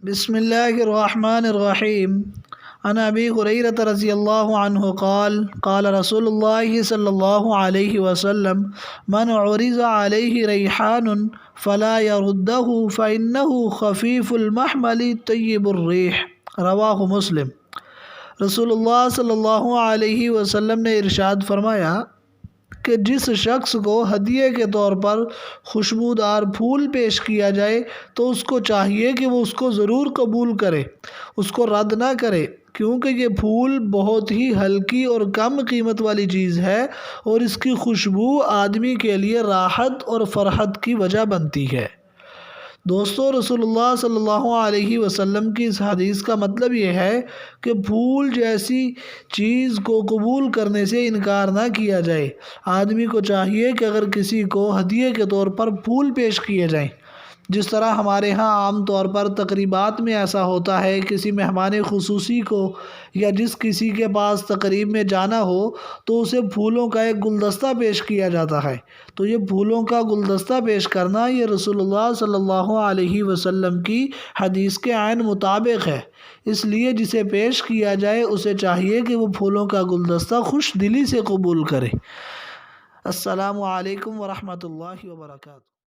بسم الله الرحمن الرحيم. عن أبي هريرة رضي الله عنه قال رسول الله صلى الله عليه وسلم: من عرض عليه ريحان فلا يرده فإنه خفيف المحمل طيب الريح. رواہ مسلم۔ رسول اللہ صلی اللہ علیہ وسلم نے ارشاد فرمایا کہ جس شخص کو ہدیے کے طور پر خوشبودار پھول پیش کیا جائے تو اس کو چاہیے کہ وہ اس کو ضرور قبول کرے، اس کو رد نہ کرے، کیونکہ یہ پھول بہت ہی ہلکی اور کم قیمت والی چیز ہے اور اس کی خوشبو آدمی کے لیے راحت اور فرحت کی وجہ بنتی ہے۔ دوستو، رسول اللہ صلی اللہ علیہ وسلم کی اس حدیث کا مطلب یہ ہے کہ پھول جیسی چیز کو قبول کرنے سے انکار نہ کیا جائے۔ آدمی کو چاہیے کہ اگر کسی کو ہدیے کے طور پر پھول پیش کیے جائیں، جس طرح ہمارے ہاں عام طور پر تقریبات میں ایسا ہوتا ہے، کسی مہمان خصوصی کو یا جس کسی کے پاس تقریب میں جانا ہو تو اسے پھولوں کا ایک گلدستہ پیش کیا جاتا ہے، تو یہ پھولوں کا گلدستہ پیش کرنا یہ رسول اللہ صلی اللہ علیہ وسلم کی حدیث کے عین مطابق ہے۔ اس لیے جسے پیش کیا جائے اسے چاہیے کہ وہ پھولوں کا گلدستہ خوش دلی سے قبول کرے۔ السلام علیکم ورحمۃ اللہ وبرکاتہ۔